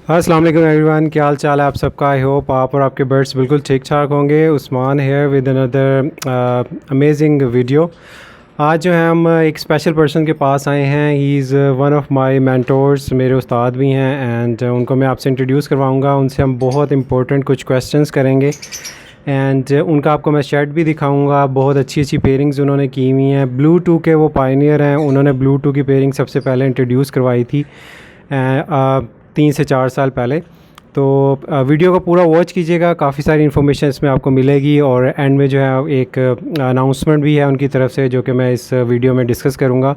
अस्सलाम वालेकुम एवरीवन, क्या हाल चाल है आप सबका। आई होप आप और आपके बर्ड्स बिल्कुल ठीक ठाक होंगे। Usman here with another amazing video. आज जो है हम एक स्पेशल पर्सन के पास आए हैं। He is one of my mentors, मेरे उस्ताद भी हैं एंड उनको मैं आपसे इंट्रोड्यूस करवाऊंगा। उनसे हम बहुत इंपॉर्टेंट कुछ क्वेश्चंस करेंगे एंड उनका आपको मैं शर्ट भी दिखाऊंगा। बहुत अच्छी अच्छी पेयरिंग्स उन्होंने की हुई हैं। ब्लू के वो पायनियर हैं। उन्होंने ब्लू की पेयरिंग सबसे पहले इंट्रोड्यूस करवाई थी 3 से 4 साल पहले। तो वीडियो को पूरा वॉच कीजिएगा, काफ़ी सारी इन्फॉर्मेशन इसमें आपको मिलेगी और एंड में जो है एक अनाउंसमेंट भी है उनकी तरफ से जो कि मैं इस वीडियो में डिस्कस करूँगा।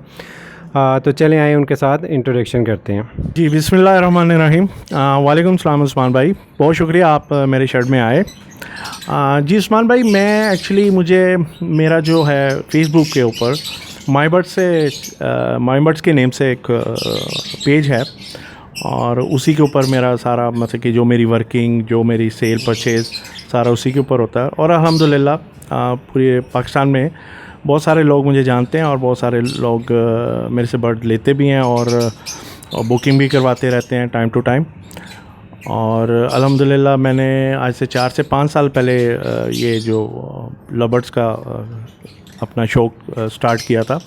तो चलें आए उनके साथ इंट्रोडक्शन करते हैं। जी बिस्मिल्लाहिर्रहमानिर्रहीम। वालेकुम सलाम उस्मान भाई, बहुत शुक्रिया आप मेरे शर्ट में आए। जी उस्मान भाई, मैं एक्चुअली मेरा जो है फेसबुक के ऊपर माई बर्ड्स के नेम से एक पेज है और उसी के ऊपर मेरा सारा मतलब कि जो मेरी वर्किंग, जो मेरी सेल परचेज़ सारा उसी के ऊपर होता है। और अल्हम्दुलिल्लाह पूरे पाकिस्तान में बहुत सारे लोग मुझे जानते हैं और बहुत सारे लोग मेरे से बर्ड लेते भी हैं और बुकिंग भी करवाते रहते हैं टाइम टू टाइम। और अल्हम्दुलिल्लाह मैंने आज से 4 से 5 साल पहले ये जो लवर्स का अपना शौक स्टार्ट किया था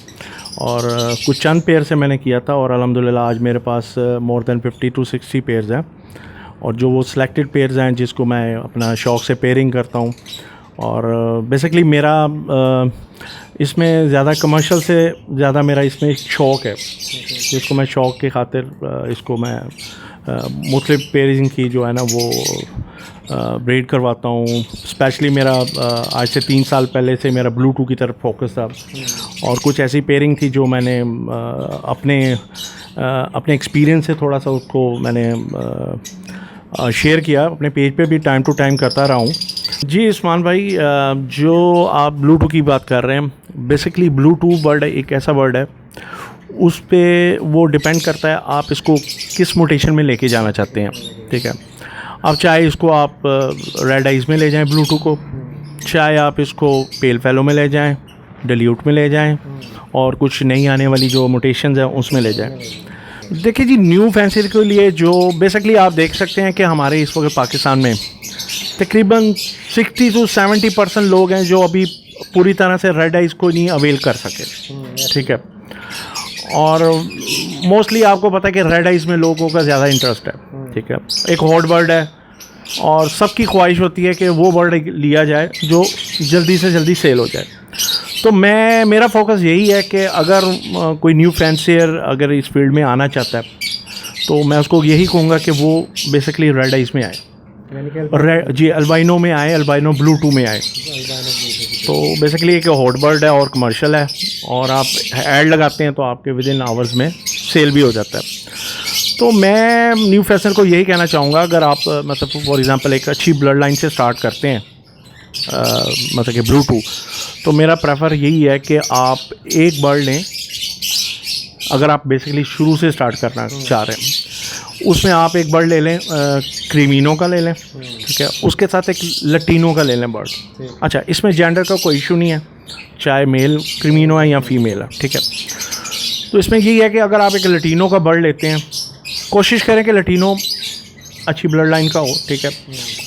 और कुछ चंद पेयर से मैंने किया था और अल्हम्दुलिल्लाह आज मेरे पास मोर देन 50 to 60 पेयर्स हैं। और जो वो सिलेक्टेड पेयर्स हैं जिसको मैं अपना शौक़ से पेयरिंग करता हूँ। और बेसिकली मेरा इसमें ज़्यादा कमर्शियल से ज़्यादा मेरा इसमें शौक़ है, जिसको मैं शौक़ के खातिर इसको मैं मुख्तलिफ पेयरिंग की जो है ना वो ब्रीड करवाता हूँ। स्पेशली मेरा आज से 3 साल पहले से मेरा ब्लू की तरफ फोकस था और कुछ ऐसी पेयरिंग थी जो मैंने अपने एक्सपीरियंस से थोड़ा सा उसको मैंने शेयर किया, अपने पेज पे भी टाइम टू टाइम करता रहा हूँ। जी उस्मान भाई, जो आप ब्लू की बात कर रहे हैं, बेसिकली ब्लू बर्ड एक ऐसा बर्ड है, उस पे वो डिपेंड करता है आप इसको किस मोटेशन में लेके जाना चाहते हैं। ठीक है, अब चाहे इसको आप रेड आइज़ में ले जाएं ब्लू को, चाहे आप इसको पेल फेलो में ले जाएं, डिल्यूट में ले जाएं और कुछ नई आने वाली जो मोटेशंस हैं उसमें ले जाएं। देखिए जी, न्यू फैंसी के लिए जो बेसिकली आप देख सकते हैं कि हमारे इस वक्त पाकिस्तान में तकरीबन 60 to 70% लोग हैं जो अभी पूरी तरह से रेड आइज़ को नहीं अवेल कर सके। ठीक है, और मोस्टली आपको पता है कि रेड आइज़ में लोगों का ज़्यादा इंटरेस्ट है। ठीक है, एक हॉट बर्ड है और सबकी ख्वाहिश होती है कि वो बर्ड लिया जाए जो जल्दी से जल्दी सेल हो जाए। तो मेरा फोकस यही है कि अगर कोई न्यू फैंसियर अगर इस फील्ड में आना चाहता है तो मैं उसको यही कहूँगा कि वो बेसिकली रेड आइज़ में आए, जी अल्बाइनो में आए, अल्बाइनो ब्लू में आए। तो बेसिकली एक हॉट बर्ड है और कमर्शियल है और आप ऐड लगाते हैं तो आपके विद इन आवर्स में सेल भी हो जाता है। तो मैं न्यू फैशन को यही कहना चाहूँगा, अगर आप मतलब फॉर एग्जांपल एक अच्छी ब्लड लाइन से स्टार्ट करते हैं मतलब कि ब्लू तो मेरा प्रेफर यही है कि आप एक बर्ड लें। अगर आप बेसिकली शुरू से स्टार्ट करना चाह रहे हैं, उसमें आप एक बर्ड ले लें, क्रीमिनो का ले लें। ठीक है, उसके साथ एक लटीनो का ले लें बर्ड। अच्छा, इसमें जेंडर का कोई इशू नहीं है, चाहे मेल क्रीमिनो है या फीमेल है। ठीक है, तो इसमें यही है कि अगर आप एक लटीनो का बर्ड लेते हैं, कोशिश करें कि लटीनो अच्छी ब्लड लाइन का हो। ठीक है,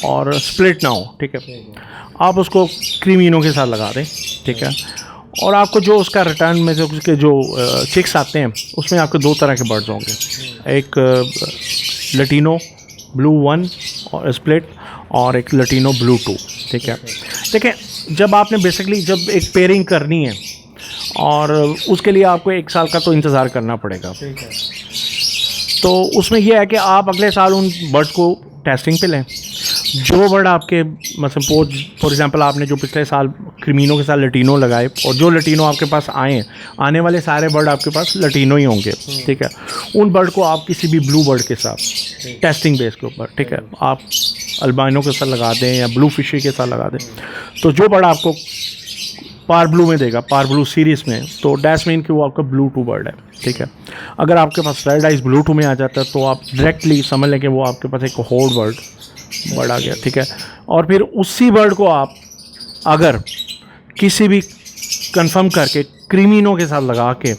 और स्प्लिट ना हो। ठीक है, आप उसको क्रीमिनो के साथ लगा दें। ठीक है, और आपको जो उसका रिटर्न में जो उसके जो चिक्स आते हैं उसमें आपके 2 तरह के बर्ड्स होंगे, एक लटीनो ब्लू 1 और स्प्लिट और एक लटीनो ब्लू 2। ठीक है, देखिए जब आपने बेसिकली जब एक पेयरिंग करनी है और उसके लिए आपको 1 साल का तो इंतज़ार करना पड़ेगा। तो उसमें यह है कि आप अगले साल उन बर्ड्स को टेस्टिंग पे लें। जो बर्ड आपके मतलब फॉर एग्जांपल आपने जो पिछले साल क्रीमिनो के साथ लटीनो लगाए और जो लटीनो आपके पास आने वाले सारे बर्ड आपके पास लटीनो ही होंगे। ठीक है, उन बर्ड को आप किसी भी ब्लू बर्ड के साथ टेस्टिंग बेस के ऊपर, ठीक है, आप अल्बाइनो के साथ लगा दें या ब्लू फिशी के साथ लगा दें, तो जो बर्ड आपको पार ब्लू में देगा, पार ब्लू सीरीज़ में, तो डैश मीन कि वो आपका ब्लू बर्ड है। ठीक है, अगर आपके पास रेड आइज़ ब्लू में आ जाता है तो आप डायरेक्टली समझ लें कि वो आपके पास एक हॉट बर्ड आ गया। ठीक है, और फिर उसी बर्ड को आप अगर किसी भी कंफर्म करके क्रीमिनो के साथ लगा के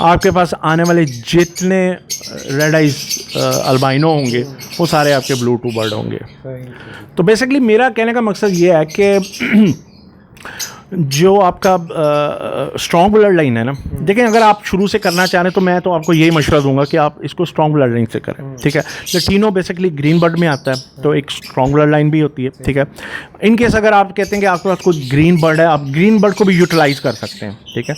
आपके पास आने वाले जितने रेड आइज अल्बाइनो होंगे वो सारे आपके ब्लू टू बर्ड होंगे। तो बेसिकली मेरा कहने का मकसद ये है कि जो आपका स्ट्रॉन्ग ब्लड लाइन है ना, देखें अगर आप शुरू से करना चाह रहे हैं तो मैं तो आपको यही मशवरा दूंगा कि आप इसको स्ट्रॉन्ग ब्लड लाइन से करें, ठीक है। लटीनो बेसिकली ग्रीन बर्ड में आता है, तो एक स्ट्रॉन्ग ब्लड लाइन भी होती है, ठीक है। इन केस अगर आप कहते हैं कि आपके पास कोई ग्रीन बर्ड है, आप ग्रीन बर्ड को भी यूटिलाइज़ कर सकते हैं, ठीक है।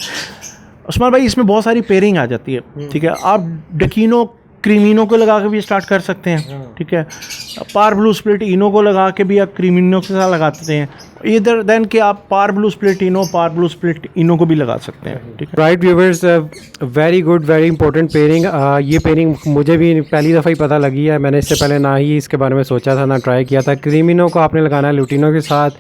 उस्मान भाई इसमें बहुत सारी पेयरिंग आ जाती है, ठीक है। आप डकीनो क्रीमिनो को लगा के भी स्टार्ट कर सकते हैं, ठीक है। पार ब्लू स्प्लिट इनो को लगा के भी आप क्रीमिनो के साथ लगाते हैं, इधर देन कि आप पार ब्लू स्प्लिट इनो को भी लगा सकते हैं, ठीक है। Right viewers, very good, very important pairing. ये पेयरिंग मुझे भी पहली दफ़ा ही पता लगी है, मैंने इससे पहले ना ही इसके बारे में सोचा था, ना ट्राई किया था। क्रीमिनो को आपने लगाना है लुटीनो के साथ,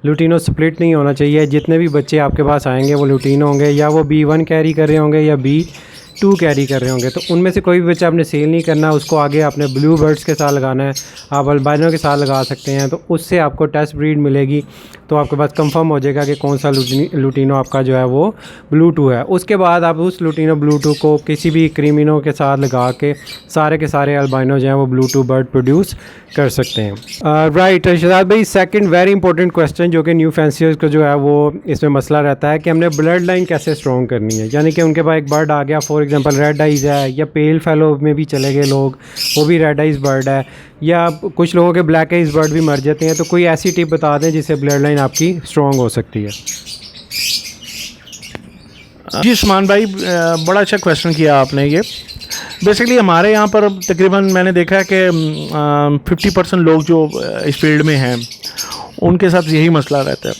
लुटीनो स्प्लिट नहीं होना चाहिए। जितने भी बच्चे आपके पास आएंगे वो लुटीनो होंगे, या वो B1 कैरी कर रहे होंगे या B2 कैरी कर रहे होंगे, तो उनमें से कोई भी बच्चा आपने सेल नहीं करना, उसको आगे आपने ब्लू बर्ड्स के साथ लगाना है। आप अल्बाइनो के साथ लगा सकते हैं, तो उससे आपको टेस्ट ब्रीड मिलेगी, तो आपके पास कंफर्म हो जाएगा कि कौन सा लुटीनो आपका जो है वो ब्लू टू है। उसके बाद आप उस लुटीनो ब्लू टू को किसी भी क्रीमिनो के साथ लगा के सारे अल्बाइनो जो हैं वो ब्लू टू बर्ड प्रोड्यूस कर सकते हैं। राइट शहजाद भाई, सेकंड वेरी इंपॉर्टेंट क्वेश्चन जो कि न्यू फैंसियर्स का जो है वो इसमें मसला रहता है कि हमने ब्लड लाइन कैसे स्ट्रॉन्ग करनी है। यानी कि उनके पास एक बर्ड आ गया, फॉर एग्जांपल रेड आइज़ है, या पेल फेलो में भी चले गए लोग, वो भी रेड आइज़ बर्ड है, या कुछ लोगों के ब्लैक आइज़ बर्ड भी मर जाते हैं। तो कोई ऐसी टिप बता दें जिससे ब्लड लाइन आपकी स्ट्रॉन्ग हो सकती है। जी उस्मान भाई, बड़ा अच्छा क्वेश्चन किया आपने। ये बेसिकली हमारे यहाँ पर तकरीबन मैंने देखा है कि 50% लोग जो इस फील्ड में हैं उनके साथ यही मसला रहता है,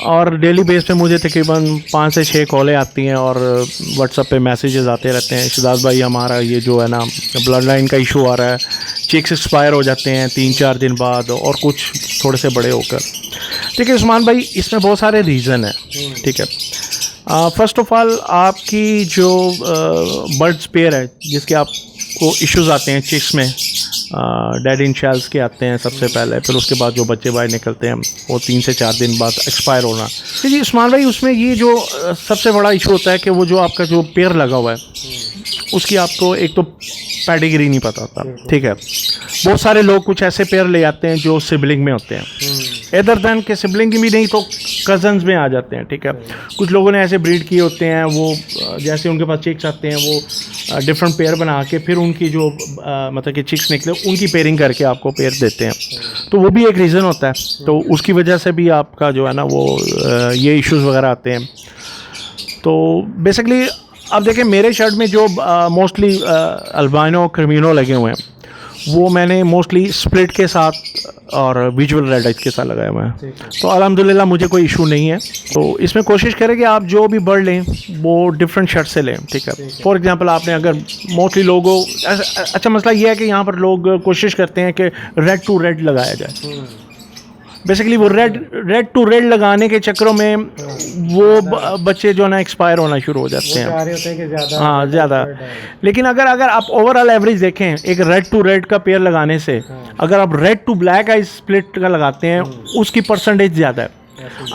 और डेली बेस पे मुझे तकरीबन 5 से 6 कॉलें आती हैं और व्हाट्सएप पे मैसेजेस आते रहते हैं, शहजाद भाई हमारा ये जो है ना ब्लड लाइन का इशू आ रहा है, चिक्स एक्सपायर हो जाते हैं 3-4 दिन बाद और कुछ थोड़े से बड़े होकर। ठीक है उस्मान भाई, इसमें बहुत सारे रीज़न है, ठीक है। फ़र्स्ट ऑफ़ ऑल आपकी जो बर्ड स्पेयर है जिसके आपको इश्यूज़ आते हैं चिक्स में, डेड इन शेल्स के आते हैं सबसे पहले, फिर उसके बाद जो बच्चे बाहर निकलते हैं वो 3 से 4 दिन बाद एक्सपायर होना। तो जी उस्मान भाई, उसमें ये जो सबसे बड़ा इशू होता है कि वो जो आपका जो पेयर लगा हुआ है उसकी आपको एक तो पैडिग्री नहीं पता होता, ठीक है। बहुत सारे लोग कुछ ऐसे पेयर ले आते हैं जो सिबलिंग में होते हैं, इधर दैन के सिबलिंग भी नहीं तो कज़न्स में आ जाते हैं, ठीक है। कुछ लोगों ने ऐसे ब्रीड किए होते हैं, वो जैसे उनके पास चिक्स आते हैं वो डिफरेंट पेयर बना के फिर उनकी जो मतलब कि चिक्स निकले उनकी पेयरिंग करके आपको पेयर देते हैं, तो वो भी एक रीज़न होता है। तो उसकी वजह से भी आपका जो है ना वो ये इश्यूज़ वगैरह आते हैं। तो बेसिकली अब देखें मेरे शर्ट में जो मोस्टली अल्बाइनो क्रीमिनो लगे हुए हैं वो मैंने मोस्टली स्प्लिट के साथ और विजुअल रेड आइज के साथ लगाए हुए हैं, तो अल्हम्दुलिल्लाह मुझे कोई इशू नहीं है। तो इसमें कोशिश करें कि आप जो भी बर्ड लें वो डिफरेंट शर्ट से लें, ठीक है। फॉर एग्जांपल आपने अगर मोस्टली लोगों अच्छा मसला ये है कि यहाँ पर लोग कोशिश करते हैं कि रेड टू रेड लगाया जाए। बेसिकली वो रेड टू रेड लगाने के चक्करों में वो बच्चे जो है ना एक्सपायर होना शुरू हो जाते हैं, हाँ ज़्यादा। लेकिन अगर आप ओवरऑल एवरेज देखें एक रेड टू रेड का पेयर लगाने से अगर आप red to black eye split का लगाते हैं उसकी परसेंटेज ज़्यादा है।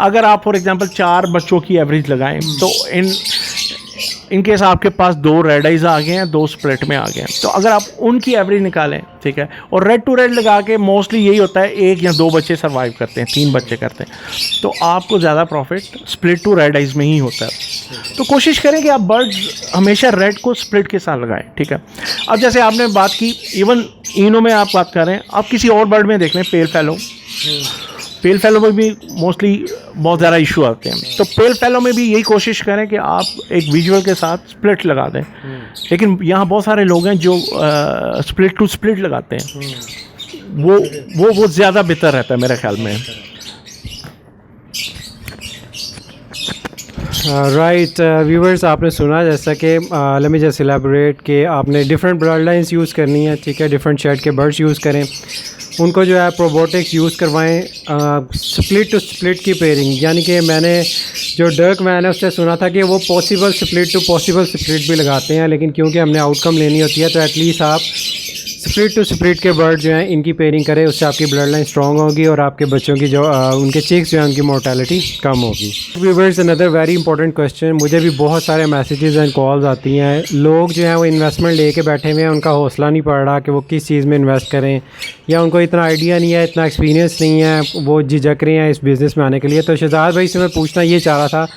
अगर आप फॉर एग्जांपल 4 बच्चों की एवरेज लगाएं तो इन केस आपके पास 2 रेड आइज आ गए हैं, 2 स्प्लिट में आ गए हैं, तो अगर आप उनकी एवरेज निकालें, ठीक है, और रेड टू रेड लगा के मोस्टली यही होता है 1 या 2 बच्चे सर्वाइव करते हैं, 3 बच्चे करते हैं, तो आपको ज़्यादा profit split to red eyes में ही होता है। तो कोशिश करें कि आप बर्ड्स हमेशा रेड को स्प्लिट के साथ लगाएं, ठीक है। अब जैसे आपने बात की इवन इनो में आप बात कर रहे हैं, आप किसी और बर्ड में देख लें, पेल फेलो में भी मोस्टली बहुत ज़्यादा इशू आते हैं, तो पेल फेलो में भी यही कोशिश करें कि आप एक विजुअल के साथ स्प्लिट लगा दें। लेकिन यहाँ बहुत सारे लोग हैं जो स्प्लिट टू स्प्लिट लगाते हैं, वो ज़्यादा बेहतर रहता है मेरे ख्याल में। राइट व्यूवर्स, आपने सुना जैसा कि लेट मी जस्ट इलैबोरेट कि आपने डिफरेंट ब्लड लाइन्स यूज़ करनी है, ठीक है। डिफरेंट शेड के बर्ड्स यूज़ करें, उनको जो है प्रोबोटिक्स यूज़ करवाएं, स्प्लिट टू स्प्लिट की पेयरिंग। यानी कि मैंने जो डर्क मैन है उससे सुना था कि वो possible split to possible split भी लगाते हैं, लेकिन क्योंकि हमने आउटकम लेनी होती है तो एटलीस्ट आप स्प्लिट टू स्प्लिट के बर्ड जो हैं इनकी पेयरिंग करें, उससे आपकी ब्लड लाइन स्ट्रॉन्ग होगी और आपके बच्चों की जो उनके चिक्स जो हैं उनकी मोर्टेलिटी कम होगी। Viewers, another very important question, मुझे भी बहुत सारे मैसेजेस एंड कॉल्स आती हैं। लोग जो हैं वो इन्वेस्टमेंट लेके बैठे हुए हैं, उनका हौसला नहीं पड़ रहा कि वो किस चीज़ में इन्वेस्ट करें, या उनको इतना आइडिया नहीं है, इतना एक्सपीरियंस नहीं है, वो झिझक रहे हैं इस बिज़नेस में आने के लिए। तो शहजाद भाई से मैं पूछना ये चाह रहा था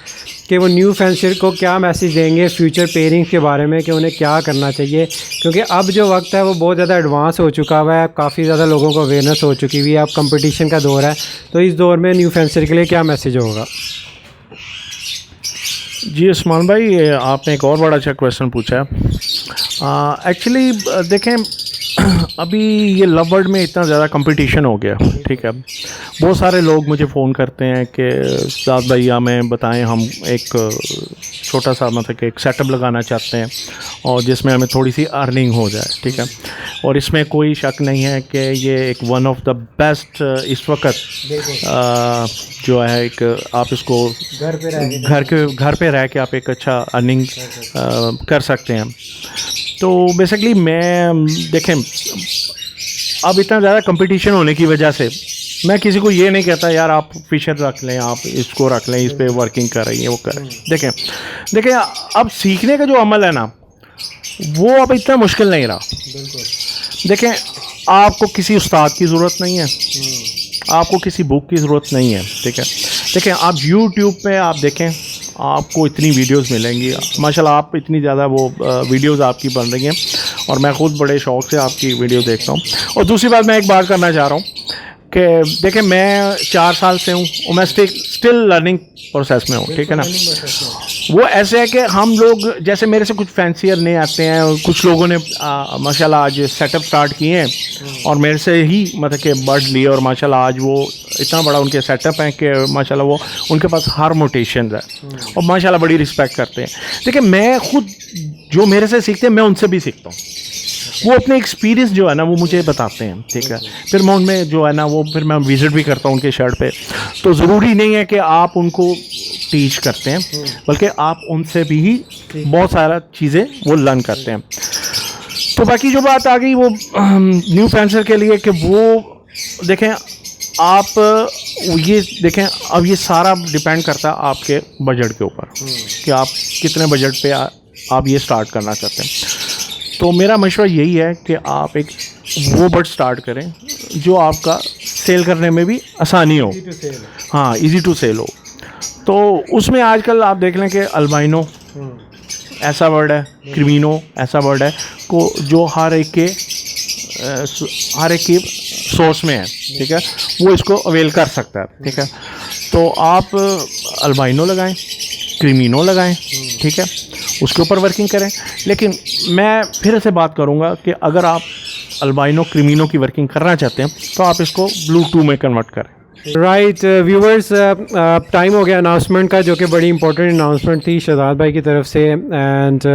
कि वो न्यू फैंसर को क्या मैसेज देंगे फ्यूचर पेयरिंग के बारे में, कि उन्हें क्या करना चाहिए, क्योंकि अब जो वक्त है वो बहुत ज़्यादा एडवांस हो चुका हुआ है, काफ़ी ज़्यादा लोगों को अवेयरनेस हो चुकी हुई है, अब कंपटीशन का दौर है। तो इस दौर में न्यू फैंसर के लिए क्या मैसेज होगा? जी उस्मान भाई, ये आपने एक और बड़ा अच्छा क्वेश्चन पूछा है। एक्चुअली देखें, अभी ये लव बर्ड में इतना ज़्यादा कंपटीशन हो गया, ठीक है। बहुत सारे लोग मुझे फ़ोन करते हैं कि साद भाई हमें बताएं, हम एक छोटा सा मतलब कि एक सेटअप लगाना चाहते हैं और जिसमें हमें थोड़ी सी अर्निंग हो जाए, ठीक है। और इसमें कोई शक नहीं है कि ये एक वन ऑफ द बेस्ट इस वक्त जो है, एक आप इसको घर पे रह के आप एक अच्छा अर्निंग कर सकते हैं। तो बेसिकली मैं देखें, अब इतना ज़्यादा कंपटीशन होने की वजह से मैं किसी को ये नहीं कहता यार आप फिशर रख लें, आप इसको रख लें, इस पे वर्किंग कर रही हैं, वो करें। देखें अब सीखने का जो अमल है ना, वो अब इतना मुश्किल नहीं रहा। देखें, आपको किसी उस्ताद की ज़रूरत नहीं है, आपको किसी बुक की ज़रूरत नहीं है, ठीक है। देखें, आप यूट्यूब पे आप देखें, आपको इतनी वीडियोस मिलेंगी माशाल्लाह, आप इतनी ज़्यादा वो वीडियोस आपकी बन रही हैं और मैं ख़ुद बड़े शौक़ से आपकी वीडियो देखता हूँ। और दूसरी बात मैं एक बात करना चाह रहा हूँ कि देखें, मैं 4 साल से हूँ और मैं स्टिल लर्निंग प्रोसेस में हूँ, ठीक है ना। वो ऐसे है कि हम लोग जैसे मेरे से कुछ फैंसियर नहीं आते हैं, कुछ लोगों ने माशाल्लाह आज सेटअप स्टार्ट किए हैं और मेरे से ही मतलब कि बर्ड लिए और माशाल्लाह आज वो इतना बड़ा उनके सेटअप है कि माशाल्लाह वो उनके पास हर मोटेशन है और माशाल्लाह बड़ी रिस्पेक्ट करते हैं। देखिए, मैं खुद जो मेरे से सीखते हैं मैं उनसे भी सीखता हूँ, वो अपने एक्सपीरियंस जो है ना वो मुझे बताते हैं, ठीक है। फिर मैं उनमें जो है ना वो फिर मैं विज़िट भी करता हूँ उनके शर्ट पे। तो ज़रूरी नहीं है कि आप उनको टीच करते हैं, बल्कि आप उनसे भी ही बहुत सारा चीज़ें वो लर्न करते हैं। तो बाकी जो बात आ गई वो न्यू फैंसर के लिए कि वो देखें, आप ये देखें, अब ये सारा डिपेंड करता है आपके बजट के ऊपर कि आप कितने बजट पे आप ये स्टार्ट करना चाहते हैं। तो मेरा मशवरा यही है कि आप एक वो बर्ड स्टार्ट करें जो आपका सेल करने में भी आसानी हो, हाँ, इजी टू सेल हो। तो उसमें आजकल आप देख लें कि अल्बाइनो ऐसा बर्ड है, क्रिमिनो ऐसा बर्ड है को जो हर एक के सोर्स में है, ठीक है, वो इसको अवेल कर सकता है, ठीक है। तो आप अल्बाइनो लगाएं, क्रिमिनो लगाएं, ठीक है, उसके ऊपर वर्किंग करें। लेकिन मैं फिर से बात करूंगा कि अगर आप अल्बाइनो क्रिमिनो की वर्किंग करना चाहते हैं तो आप इसको ब्लू 2 में कन्वर्ट करें। राइट व्यूवर्स, टाइम हो गया अनाउंसमेंट का, जो कि बड़ी इंपॉर्टेंट अनाउंसमेंट थी शहजाद भाई की तरफ से, and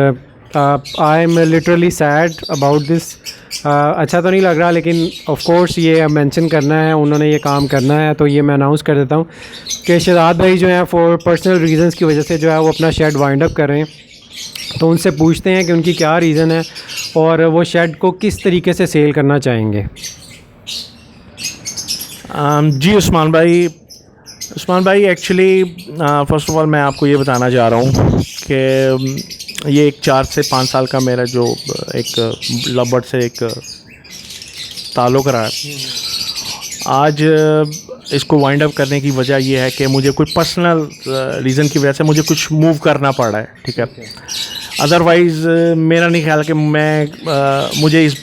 I am literally sad about this. अच्छा तो नहीं लग रहा, लेकिन ऑफ कोर्स ये मेंशन करना है, उन्होंने ये काम करना है, तो ये मैं अनाउंस कर देता हूँ कि शहजाद भाई जो है फॉर पर्सनल रीजंस की वजह से जो है वो अपना शेड वाइंड अप कर रहे हैं। तो उनसे पूछते हैं कि उनकी क्या रीज़न है और वो शेड को किस तरीके से सेल करना चाहेंगे। जी उस्मान भाई एक्चुअली फ़र्स्ट ऑफ़ ऑल मैं आपको ये बताना चाह रहा हूँ कि ये एक 4 से 5 साल का मेरा जो एक लव बर्ड से एक ताल्लुक़ रहा है, आज इसको वाइंड अप करने की वजह यह है कि मुझे कोई पर्सनल रीज़न की वजह से मुझे कुछ मूव करना पड़ रहा है, ठीक है। अदरवाइज़ मेरा नहीं ख्याल कि मुझे इस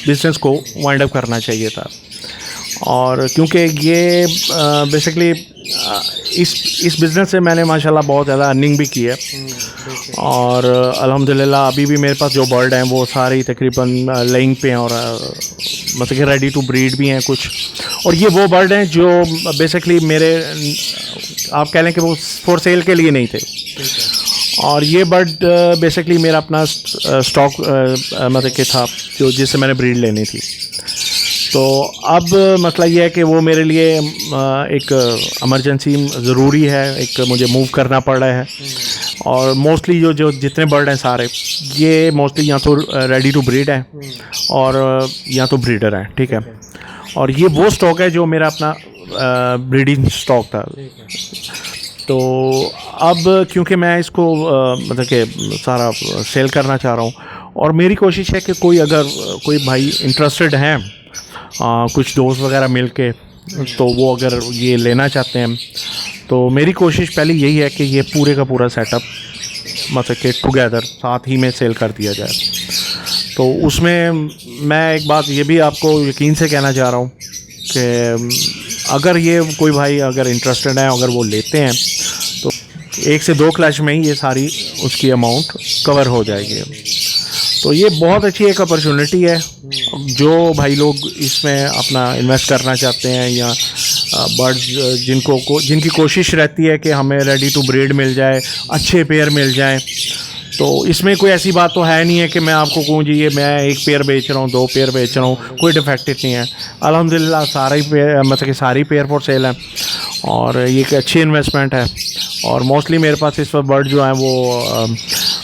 बिज़नेस को वाइंड अप करना चाहिए था। और क्योंकि ये बेसिकली इस बिज़नेस से मैंने माशाल्लाह बहुत ज़्यादा अर्निंग भी की है और अल्हम्दुलिल्लाह अभी भी मेरे पास जो बर्ड हैं वो सारे तकरीबन लेइंग पे हैं और मतलब कि रेडी टू ब्रीड भी हैं कुछ। और ये वो बर्ड हैं जो बेसिकली मेरे आप कह लें कि वो फॉर सेल के लिए नहीं थे। और ये बर्ड बेसिकली मेरा अपना स्टॉक मतलब कि था जो जिससे मैंने ब्रीड लेनी थी। तो अब मसला ये है कि वो मेरे लिए एक इमरजेंसी ज़रूरी है, एक मुझे मूव करना पड़ रहा है और मोस्टली जो जितने बर्ड हैं सारे ये मोस्टली या तो रेडी टू ब्रीड हैं और या तो ब्रीडर हैं, ठीक है। और ये वो स्टॉक है जो मेरा अपना ब्रीडिंग स्टॉक था। तो अब क्योंकि मैं इसको मतलब कि सारा सेल करना चाह रहा हूँ और मेरी कोशिश है कि अगर कोई भाई इंटरेस्टेड हैं, कुछ दोस्त वगैरह मिल के, तो वो अगर ये लेना चाहते हैं तो मेरी कोशिश पहले यही है कि ये पूरे का पूरा सेटअप मतलब कि टुगेदर साथ ही में सेल कर दिया जाए। तो उसमें मैं एक बात ये भी आपको यकीन से कहना चाह रहा हूँ कि अगर ये कोई भाई अगर इंटरेस्टेड है, अगर वो लेते हैं तो 1 से 2 क्लच में ही ये सारी उसकी अमाउंट कवर हो जाएगी। तो ये बहुत अच्छी एक अपॉर्चुनिटी है जो भाई लोग इसमें अपना इन्वेस्ट करना चाहते हैं या बर्ड्स जिनकी कोशिश रहती है कि हमें रेडी टू ब्रीड मिल जाए, अच्छे पेयर मिल जाए। तो इसमें कोई ऐसी बात तो है नहीं है कि मैं आपको कहूँ जी ये मैं 1 पेयर बेच रहा हूँ, 2 पेयर बेच रहा हूँ, कोई डिफेक्टेड नहीं है। अल्हम्दुलिल्लाह सारा ही पेयर मतलब कि सारी पेयर फॉर सेल है और ये एक अच्छी इन्वेस्टमेंट है। और मोस्टली मेरे पास इस वक्त बर्ड जो हैं वो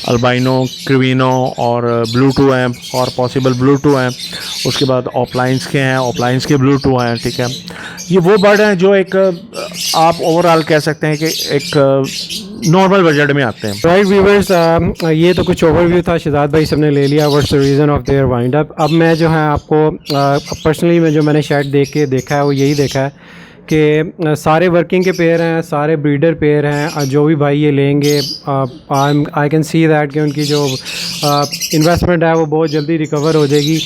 अल्बाइनो, क्रिविनो और ब्लू टू हैं और पॉसिबल ब्लू टू हैं। उसके बाद ऑफलाइंस के हैं, ऑफलाइंस के ब्लू टू हैं, ठीक है। ये वो बर्ड हैं जो एक आप ओवरऑल कह सकते हैं कि एक नॉर्मल बजट में आते हैं। राइट व्यूवर्स, ये तो कुछ ओवरव्यू था, शहजाद भाई सबने ले लिया what's the reason of their wind up. अब मैं जो है आपको पर्सनली मैं जो मैंने शेड देखा है वो यही देखा है कि सारे वर्किंग के पेयर हैं, सारे ब्रीडर पेयर हैं। जो भी भाई ये लेंगे आई कैन सी दैट कि उनकी जो इन्वेस्टमेंट है वो बहुत जल्दी रिकवर हो जाएगी।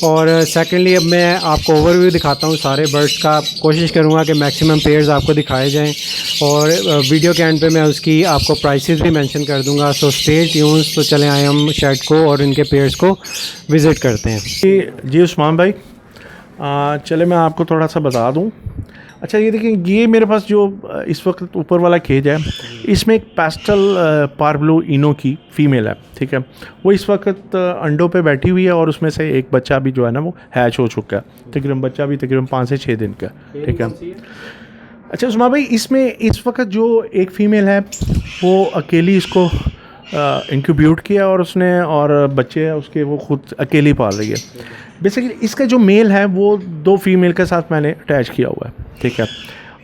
और सेकेंडली अब मैं आपको ओवरव्यू दिखाता हूँ सारे बर्ड्स का। कोशिश करूँगा कि मैक्सिमम पेयर्स आपको दिखाए जाएं और वीडियो के एंड पे मैं उसकी आपको प्राइसेस भी मेंशन कर दूँगा। So stay tunes. तो चलें आए हम शेड को और इनके पेयर्स को विज़िट करते हैं। जी उस्मान भाई, चले मैं आपको थोड़ा सा बता दूँ। अच्छा ये देखिए, ये मेरे पास जो इस वक्त ऊपर वाला केज है इसमें एक पेस्टल पार्ब्लू इनो की फ़ीमेल है, ठीक है। वो इस वक्त अंडों पे बैठी हुई है और उसमें से एक बच्चा भी जो है ना वो हैच हो चुका है। तकरीबन बच्चा भी तकरीबन 5 से 6 दिन का, ठीक है। अच्छा उस्मान भाई, इसमें इस वक्त जो एक फ़ीमेल है वो अकेली इसको इंक्यूब्यूट किया और उसने और बच्चे उसके वो खुद अकेली पाल रही है। बेसिकली इसका जो मेल है वो 2 फीमेल के साथ मैंने अटैच किया हुआ है, ठीक है।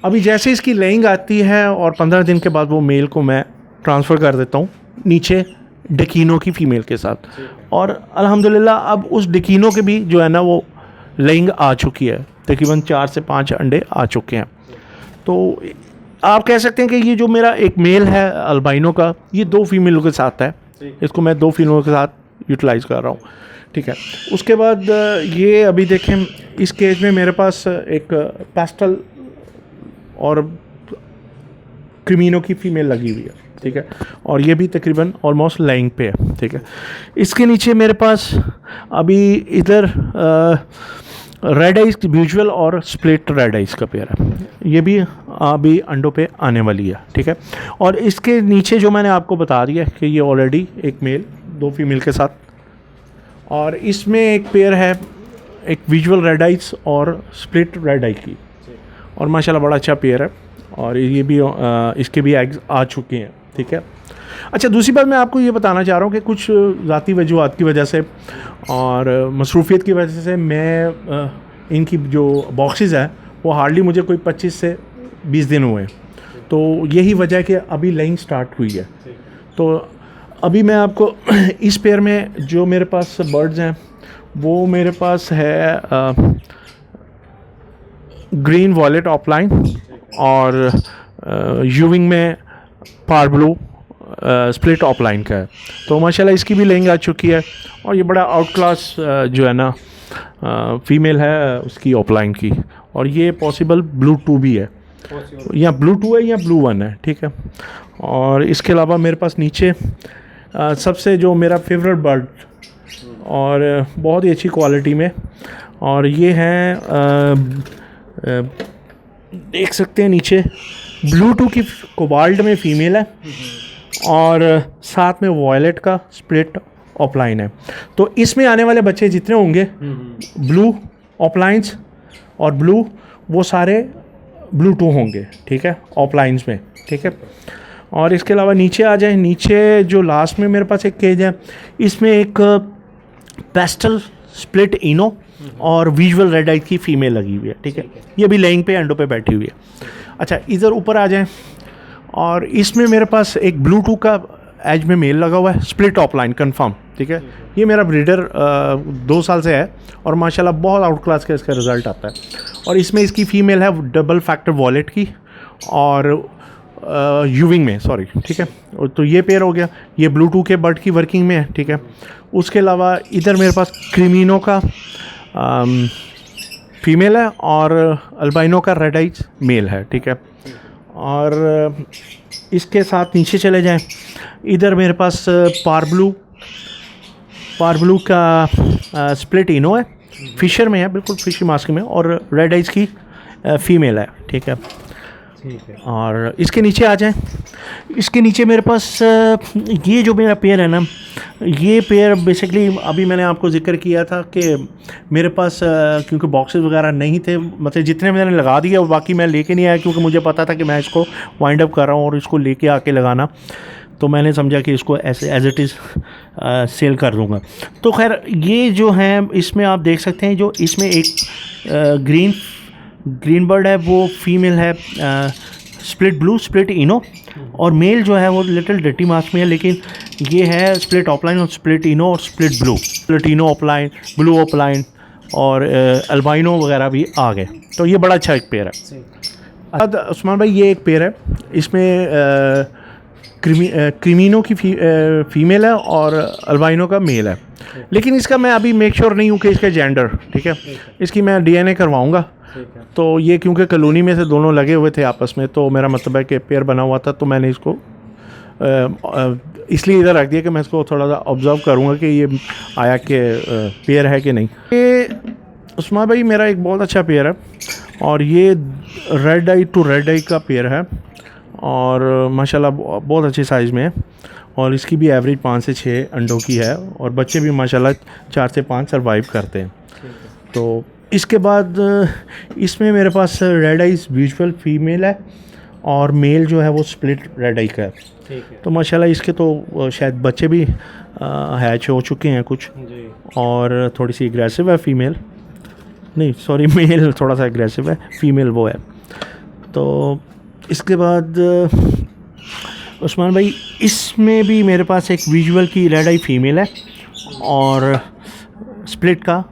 अभी जैसे इसकी लेइंग आती है और 15 दिन के बाद वो मेल को मैं ट्रांसफ़र कर देता हूँ नीचे डिकीनो की फ़ीमेल के साथ। और अल्हम्दुलिल्लाह अब उस डिकीनो के भी जो है ना वो लेइंग आ चुकी है, तकरीबन 4 से 5 अंडे आ चुके हैं। तो आप कह सकते हैं कि ये जो मेरा एक मेल है अल्बाइनो का, ये 2 फीमेलों के साथ है। इसको मैं 2 फीमेलों के साथ यूटिलाइज़ कर रहा हूँ, ठीक है। उसके बाद ये अभी देखें इस केज में मेरे पास एक पेस्टल और क्रिमिनो की फ़ीमेल लगी हुई है, ठीक है। और ये भी तकरीबन ऑलमोस्ट लाइंग पे है, ठीक है। इसके नीचे मेरे पास अभी इधर रेड आइस म्यूचुअल और स्प्लिट रेड आइस का पेयर है। ये भी अभी अंडों पे आने वाली है, ठीक है। और इसके नीचे जो मैंने आपको बता दिया कि ये ऑलरेडी एक मेल 2 फीमेल के साथ, और इसमें एक पेयर है एक विजुअल रेड आइस और स्प्लिट रेड आई की, और माशाल्लाह बड़ा अच्छा पेयर है। और ये भी इसके भी एग्स आ चुके हैं, ठीक है। अच्छा दूसरी बात मैं आपको ये बताना चाह रहा हूँ कि कुछ ज़ाती वजूहात की वजह से और मसरूफ़ियत की वजह से मैं इनकी जो बॉक्सेस हैं वो हार्डली मुझे कोई 25 से 20 दिन हुए हैं। तो यही वजह है कि अभी लेइंग स्टार्ट हुई है। तो अभी मैं आपको इस पेयर में जो मेरे पास बर्ड्स हैं वो मेरे पास है ग्रीन वॉलेट ऑफलाइन और यूविंग में पार्ब्लू स्प्लिट ऑफलाइन का है। तो माशाल्लाह इसकी भी लेंग आ चुकी है और ये बड़ा आउट क्लास जो है ना फीमेल है उसकी ऑफलाइन की। और ये पॉसिबल ब्लू 2 भी है, या ब्लू 2 है या ब्लू 1 है, ठीक है। और इसके अलावा मेरे पास नीचे सबसे जो मेरा फेवरेट बर्ड और बहुत ही अच्छी क्वालिटी में, और ये हैं देख सकते हैं नीचे ब्लू 2 की कोबाल्ट में फ़ीमेल है और साथ में वॉयलेट का स्प्लिट ऑफलाइन है। तो इसमें आने वाले बच्चे जितने होंगे ब्लू ऑफलाइंस और ब्लू, वो सारे ब्लू 2 होंगे, ठीक है, ऑफलाइंस में, ठीक है। और इसके अलावा नीचे आ जाए, नीचे जो लास्ट में मेरे पास एक केज है, इसमें एक पेस्टल स्प्लिट इनो और विजुअल रेड आई की फीमेल लगी हुई है, ठीक है। ये भी लेइंग पे अंडों पे बैठी हुई है। अच्छा, इधर ऊपर आ जाएं और इसमें मेरे पास एक ब्लू2 का एज में मेल लगा हुआ है, स्प्लिट ऑफ लाइन कन्फर्म, ठीक है। ये मेरा ब्रीडर 2 साल से है और माशाल्लाह बहुत आउट क्लास का इसका रिज़ल्ट आता है। और इसमें इसकी फ़ीमेल है डबल फैक्टर वॉलेट की और यूविंग में, सॉरी, ठीक है। तो ये पेयर हो गया, ये ब्लू2 के बर्ड की वर्किंग में है, ठीक है। उसके अलावा इधर मेरे पास क्रीमिनो का फीमेल है और अल्बाइनो का रेड आइज मेल है, ठीक है। और इसके साथ नीचे चले जाएं, इधर मेरे पास पारब्लू का स्प्लिट इनो है, फिशर में है, बिल्कुल फिशर मास्क में, और रेड आइज की फीमेल है, ठीक है। और इसके नीचे आ जाएं, इसके नीचे मेरे पास ये जो मेरा पेयर है ना, ये पेयर बेसिकली अभी मैंने आपको जिक्र किया था कि मेरे पास क्योंकि बॉक्सेस वगैरह नहीं थे, मतलब जितने मैंने लगा दिया और बाकी मैं लेके नहीं आया, क्योंकि मुझे पता था कि मैं इसको वाइंड अप कर रहा हूँ और इसको लेके आके लगाना, तो मैंने समझा कि इसको ऐसे एज इट इज़ सेल कर दूँगा। तो खैर ये जो है, इसमें आप देख सकते हैं, जो इसमें एक ग्रीन बर्ड है, वो फीमेल है स्प्लिट ब्लू स्प्लिट इनो, और मेल जो है वो लिटिल डर्टी मास्क में है, लेकिन ये है स्प्लिट ऑफलाइन और स्प्लिट इनो और स्प्लिट ब्लू, स्प्लिट इनो ऑफलाइन, ब्लू ऑफलाइन और अल्बाइनो वगैरह भी आ गए। तो ये बड़ा अच्छा एक पेयर है। अब उस्मान भाई ये एक पेयर है, इसमें क्रीमिनो की फीमेल है और अल्बाइनो का मेल है, लेकिन इसका मैं अभी मेक श्योर नहीं हूँ कि इसका जेंडर, ठीक है। इसकी मैं DNA करवाऊँगा। तो ये क्योंकि कॉलोनी में से दोनों लगे हुए थे आपस में, तो मेरा मतलब है कि पेयर बना हुआ था, तो मैंने इसको इसलिए इधर रख दिया कि मैं इसको थोड़ा सा ऑब्जर्व करूँगा कि ये आया कि पेयर है कि नहीं। ये उस्मान भाई मेरा एक बहुत अच्छा पेयर है और ये रेड आई टू रेड आई का पेयर है और माशाल्लाह बहुत अच्छे साइज़ में है, और इसकी भी एवरेज 5 से 6 अंडों की है और बच्चे भी माशाल्लाह 4 से 5 सर्वाइव करते हैं। तो इसके बाद इसमें मेरे पास रेड आइज विजुअल फीमेल है और मेल जो है वो स्प्लिट रेड आई का है। तो माशाल्लाह इसके तो शायद बच्चे भी हैच हो चुके हैं कुछ, और थोड़ी सी एग्रेसिव है फीमेल, नहीं सॉरी मेल थोड़ा सा एग्रेसिव है, फीमेल वो है। तो इसके बाद उस्मान भाई इसमें भी मेरे पास एक विजुअल की रेड आई फीमेल है और स्प्लिट का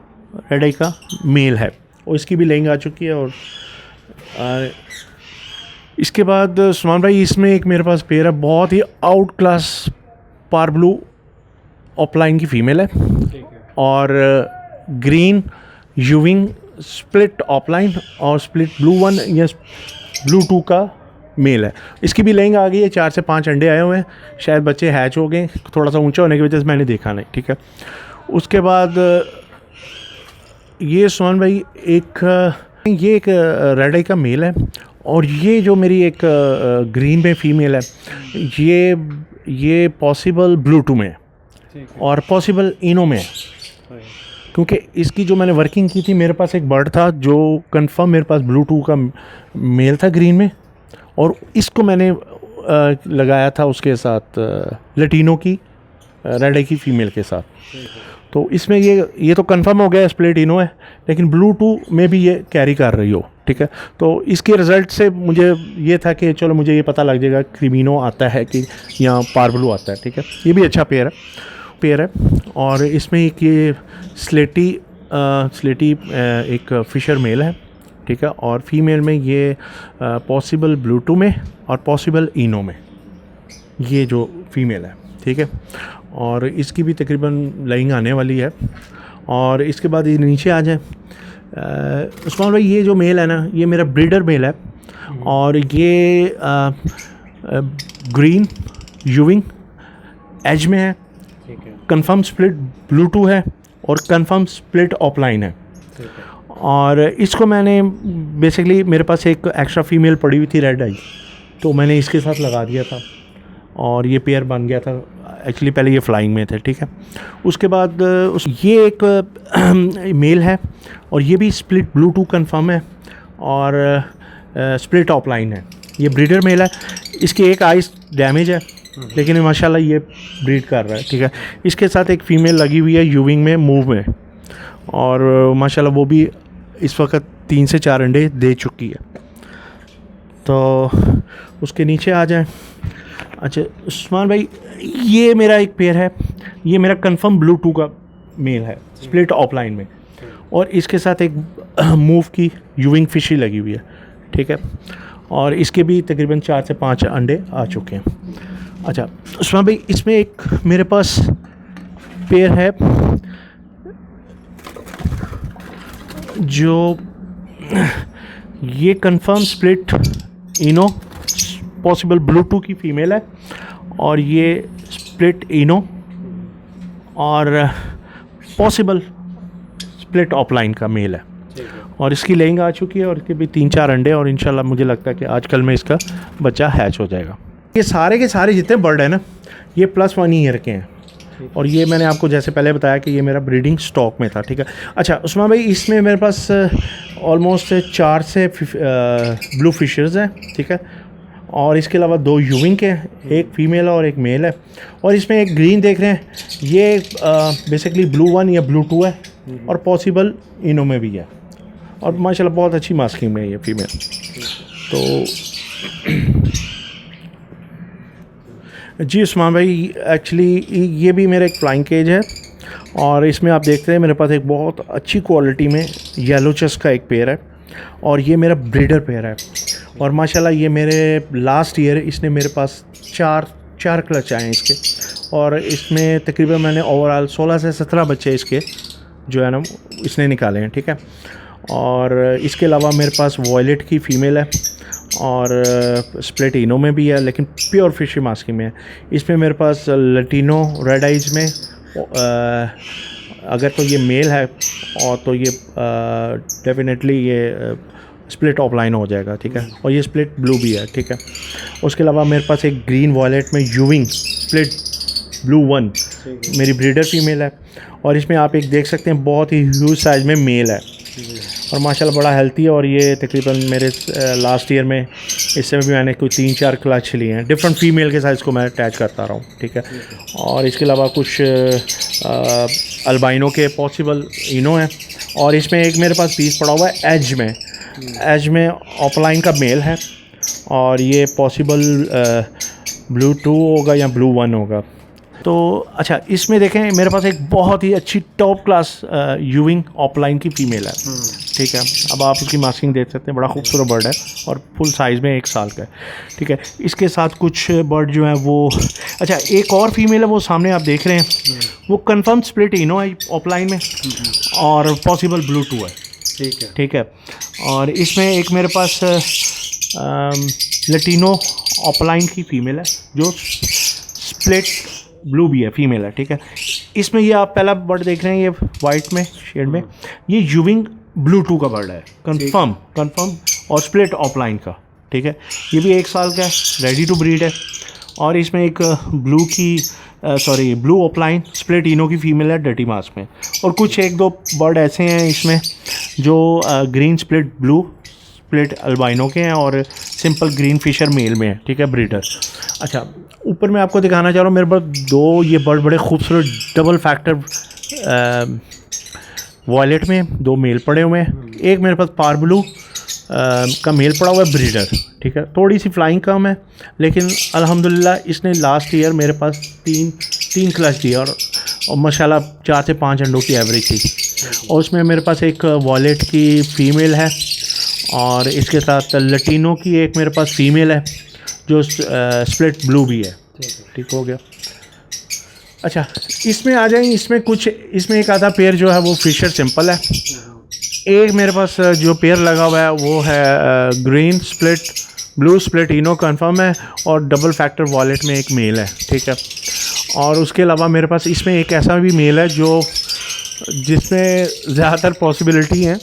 रेड आई का मेल है, और इसकी भी लेंग आ चुकी है। और इसके बाद उस्मान भाई इसमें एक मेरे पास पेयर है, बहुत ही आउट क्लास पारब्लू ऑफलाइन की फ़ीमेल है और ग्रीन यूविंग स्प्लिट ऑफलाइन और स्प्लिट ब्लू 1 या ब्लू 2 का मेल है। इसकी भी लेंग आ गई है, 4 से 5 अंडे आए हुए हैं, शायद बच्चे हैच हो गए, थोड़ा सा ऊंचा होने की वजह से मैंने देखा नहीं, ठीक है। उसके बाद ये उस्मान भाई ये एक रेड आई का मेल है, और ये जो मेरी एक ग्रीन में फ़ीमेल है, ये पॉसिबल ब्लू 2 में है और पॉसिबल इनो में है, क्योंकि इसकी जो मैंने वर्किंग की थी, मेरे पास एक बर्ड था जो कंफर्म मेरे पास ब्लू 2 का मेल था ग्रीन में, और इसको मैंने लगाया था उसके साथ लटीनो की रेड आई की फ़ीमेल के साथ। तो इसमें ये तो कंफर्म हो गया स्प्लिट इनो है, लेकिन ब्लू 2 में भी ये कैरी कर रही हो, ठीक है। तो इसके रिज़ल्ट से मुझे ये था कि चलो मुझे ये पता लग जाएगा क्रीमिनो आता है कि या पारब्लू आता है, ठीक है। ये भी अच्छा पेयर है। और इसमें एक ये स्लेटी एक फिशर मेल है, ठीक है, और फीमेल में ये पॉसिबल ब्लू 2 में और पॉसिबल इनो में ये जो फीमेल है, ठीक है। और इसकी भी तकरीबन लाइंग आने वाली है। और इसके बाद ये नीचे आ जाए, उस्मान भाई ये जो मेल है ना, ये मेरा ब्रीडर मेल है और ये ग्रीन यूविंग एज में है, कंफर्म स्प्लिट ब्लू 2 है और कंफर्म स्प्लिट ऑफलाइन है। और इसको मैंने बेसिकली मेरे पास एक एक्स्ट्रा फीमेल पड़ी हुई थी रेड आई, तो मैंने इसके साथ लगा दिया था और ये पेयर बन गया था। एक्चुअली पहले ये फ्लाइंग में थे, ठीक है। उसके बाद ये एक मेल है और ये भी स्प्लिट ब्लू 2 कंफर्म है और स्प्लिट ऑफलाइन है, ये ब्रीडर मेल है। इसकी एक आइस डैमेज है, लेकिन माशाल्लाह ये ब्रीड कर रहा है, ठीक है। इसके साथ एक फ़ीमेल लगी हुई है यूविंग में, मूव में, और माशाल्लाह वो भी इस वक्त 3 से 4 अंडे दे चुकी है। तो उसके नीचे आ जाएं। अच्छा उस्मान भाई, ये मेरा एक पेयर है, ये मेरा कंफर्म ब्लू 2 का मेल है, स्प्लिट ऑफलाइन में, और इसके साथ एक मूव की यूविंग फिशी लगी हुई है, ठीक है। और इसके भी तकरीबन 4 से 5 अंडे आ चुके हैं। अच्छा उस्मान भाई, इसमें एक मेरे पास पेयर है जो ये कंफर्म स्प्लिट इनो पॉसिबल ब्लू 2 की फ़ीमेल है, और ये स्प्लिट इनो और पॉसिबल स्प्लिट ऑफलाइन का मेल है, और इसकी लेइंग आ चुकी है, और इसके भी 3-4 अंडे, और इंशाल्लाह मुझे लगता है कि आजकल में इसका बच्चा हैच हो जाएगा। ये सारे के सारे जितने बर्ड हैं ना, ये +1 ईयर के हैं, और ये मैंने आपको जैसे पहले बताया कि ये मेरा ब्रीडिंग स्टॉक में था, ठीक है। अच्छा उस्मान भाई, इसमें मेरे पास ऑलमोस्ट 4 से ब्लू फिशर्स हैं, ठीक है, और इसके अलावा 2 यूविंग के, एक फ़ीमेल और एक मेल है, और इसमें एक ग्रीन देख रहे हैं, ये बेसिकली ब्लू 1 या ब्लू 2 है, और पॉसिबल इनो में भी है, और माशाल्लाह बहुत अच्छी मास्किंग में है ये फ़ीमेल। तो जी उस्मान भाई, एक्चुअली ये भी मेरा एक फ्लाइंग केज है, और इसमें आप देखते हैं मेरे पास एक बहुत अच्छी क्वालिटी में येलो चेस्ट का एक पेयर है, और ये मेरा ब्रीडर पेयर है, और माशाल्लाह ये मेरे लास्ट ईयर इसने मेरे पास 4 क्लच आए हैं इसके, और इसमें तकरीबन मैंने ओवरऑल 16 से 17 बच्चे इसके जो है ना इसने निकाले हैं, ठीक है। और इसके अलावा मेरे पास वॉयलेट की फ़ीमेल है, और स्प्लिट इनो में भी है, लेकिन प्योर फिशी मास्किंग में है। इसमें मेरे पास लटीनो रेड आइज में अगर तो ये मेल है, और तो ये डेफिनेटली ये स्प्लिट ऑफलाइन हो जाएगा, ठीक है, और ये स्प्लिट ब्लू भी है, ठीक है। उसके अलावा मेरे पास एक ग्रीन वॉयलेट में यूविंग स्प्लिट ब्लू 1 मेरी ब्रीडर फीमेल है, और इसमें आप एक देख सकते हैं बहुत ही ह्यूज साइज़ में मेल है, और माशाल्लाह बड़ा हेल्थी है, और ये तकरीबन मेरे लास्ट ईयर में इससे भी मैंने कोई 3-4 क्लच लिए हैं, डिफरेंट फीमेल के साइज़ को मैं अटैच करता रहा हूँ, ठीक है। और इसके अलावा कुछ अल्बाइनो के पॉसिबल इनो हैं, और इसमें एक मेरे पास पीस पड़ा हुआ है एज में ऑफलाइन का मेल है, और ये पॉसिबल ब्लू 2 होगा या ब्लू 1 होगा। तो अच्छा इसमें देखें मेरे पास एक बहुत ही अच्छी टॉप क्लास यूविंग ऑफलाइन की फ़ीमेल है, ठीक है। अब आप उसकी मास्किंग देख सकते हैं, बड़ा खूबसूरत बर्ड है, और फुल साइज़ में 1 साल का है, ठीक है। इसके साथ कुछ बर्ड जो हैं वो, अच्छा एक और फीमेल है वो सामने आप देख रहे हैं, वो कंफर्म स्प्लिट इनो है ऑफलाइन में, और पॉसिबल ब्लू 2 है, ठीक है। और इसमें एक मेरे पास लटीनो ऑफलाइन की फ़ीमेल है जो स्प्लिट ब्लू भी है, फीमेल है, ठीक है। इसमें ये आप पहला बर्ड देख रहे हैं, ये वाइट में शेड में, ये यूविंग ब्लू 2 का बर्ड है, कंफर्म और स्प्लिट ऑफलाइन का, ठीक है। ये भी 1 साल का है, रेडी टू ब्रीड है, और इसमें एक ब्लू ऑफलाइन स्प्लिट इनो की फ़ीमेल है डर्टी मास्क में, और कुछ 1-2 बर्ड ऐसे हैं इसमें जो green split blue split albino के हैं, और सिंपल ग्रीन फिशर मेल में है, ठीक है, ब्रीडर। अच्छा ऊपर मैं आपको दिखाना चाह रहा हूँ, मेरे पास 2 ये बर्ड बड़े खूबसूरत डबल फैक्टर वॉयलेट में 2 मेल पड़े हुए हैं। एक मेरे पास पार ब्लू का मेल पड़ा हुआ है ब्रीडर, ठीक है। थोड़ी सी फ्लाइंग कम है, लेकिन अल्हम्दुलिल्लाह इसने लास्ट ईयर मेरे पास 3 क्लच दिया, और माशाल्लाह 4 से 5 अंडों की एवरेज थी। और उसमें मेरे पास एक वॉयलेट की फ़ीमेल है, और इसके साथ लटीनो की एक मेरे पास फ़ीमेल है जो स्प्लिट ब्लू भी है, ठीक हो गया। अच्छा इसमें आ जाएंगे, इसमें एक आधा पेयर जो है वो फिशर सिंपल है। एक मेरे पास जो पेयर लगा हुआ है वो है ग्रीन स्प्लिट ब्लू स्प्लिट इनो कंफर्म है, और डबल फैक्टर वॉलेट में एक मेल है, ठीक है। और उसके अलावा मेरे पास इसमें एक ऐसा भी मेल है जो जिसमें ज़्यादातर पॉसिबिलिटी हैं,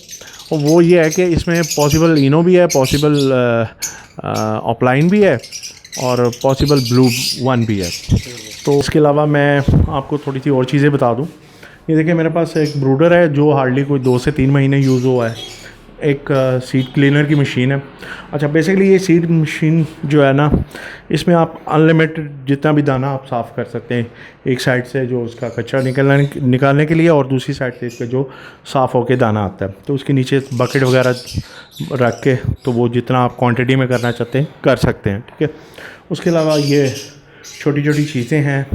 और वो ये है कि इसमें पॉसिबल इनो भी है, पॉसिबल ऑफलाइन भी है, और पॉसिबल ब्लू 1 भी है। तो इसके अलावा मैं आपको थोड़ी सी और चीज़ें बता दूं। ये देखिए मेरे पास एक ब्रूडर है जो हार्डली कोई 2 से 3 महीने यूज़ हुआ है। एक सीड क्लीनर की मशीन है। अच्छा, बेसिकली ये सीड मशीन जो है ना, इसमें आप अनलिमिटेड जितना भी दाना आप साफ़ कर सकते हैं, एक साइड से जो उसका कचरा निकालने के लिए, और दूसरी साइड से इसका जो साफ़ होके दाना आता है। तो उसके नीचे बकेट वगैरह रख के तो वो जितना आप क्वांटिटी में करना चाहते हैं कर सकते हैं, ठीक है। उसके अलावा ये छोटी छोटी चीज़ें हैं,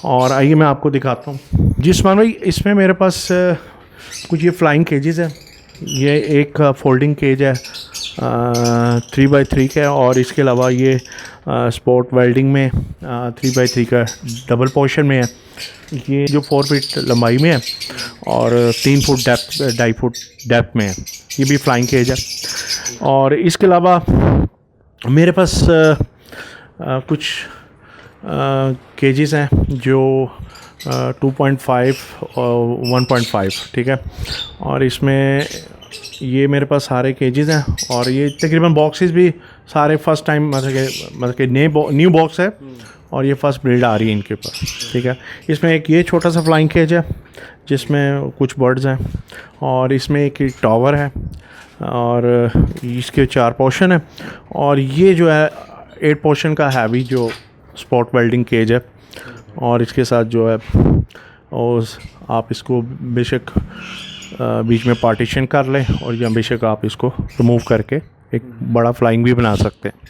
और आइए मैं आपको दिखाता हूँ। जी उस्मान भाई, इसमें मेरे पास कुछ ये फ्लाइंग केजेस है। ये एक फोल्डिंग केज है 3x3 का, और इसके अलावा ये स्पोर्ट वेल्डिंग में 3x3 का डबल पोर्शन में है। ये जो 4 फीट लंबाई में है और 3 फुट डेप्थ 2.5 फुट डेप्थ में है। ये भी फ्लाइंग केज है। और इसके अलावा मेरे पास कुछ केजेस हैं जो 2.5 और 1.5, ठीक है। और इसमें ये मेरे पास सारे केजेस हैं, और ये तकरीबन बॉक्सेस भी सारे फर्स्ट टाइम मतलब कि न्यू बॉक्स है, और ये फर्स्ट बिल्ड आ रही है इनके ऊपर, ठीक है। इसमें एक ये छोटा सा फ्लाइंग केज है जिसमें कुछ बर्ड्स हैं, और इसमें एक टावर है, और इसके 4 पोर्शन है। और ये जो है 8 पोर्शन का हैवी जो स्पॉट वेल्डिंग केज है, और इसके साथ जो है और आप इसको बेशक बीच में पार्टीशन कर लें, और या बेशक आप इसको रिमूव करके एक बड़ा फ्लाइंग भी बना सकते हैं।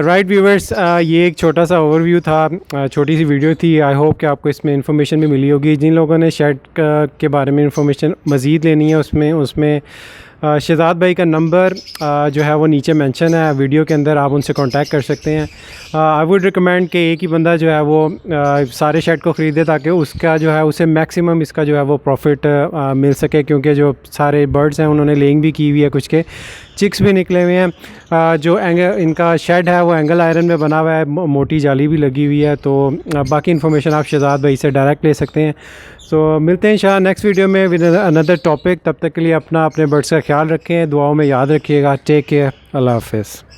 राइट व्यूवर्स, ये एक छोटा सा ओवरव्यू था, छोटी सी वीडियो थी। आई होप कि आपको इसमें इन्फॉर्मेशन भी मिली होगी। जिन लोगों ने शेड के बारे में इन्फॉर्मेशन मज़ीद लेनी है उसमें शहजाद भाई का नंबर जो है वो नीचे मेंशन है वीडियो के अंदर, आप उनसे कांटेक्ट कर सकते हैं। आई वुड रिकमेंड कि एक ही बंदा जो है वो सारे शेड को ख़रीदे ताकि उसका जो है उसे मैक्सिमम इसका जो है वो प्रॉफिट मिल सके, क्योंकि जो सारे बर्ड्स हैं उन्होंने लेइंग भी की हुई है, कुछ के चिक्स भी निकले हुए हैं। जो इनका शेड है वो एंगल आयरन में बना हुआ है, मोटी जाली भी लगी हुई है। तो बाकी इन्फॉर्मेशन आप शहजाद भाई से डायरेक्ट ले सकते हैं। सो मिलते हैं इंशाल्लाह नेक्स्ट वीडियो में विद अनदर टॉपिक। तब तक के लिए अपने बर्ड्स का ख्याल रखें, दुआओं में याद रखिएगा। टेक केयर, अल्लाह हाफ़िज़।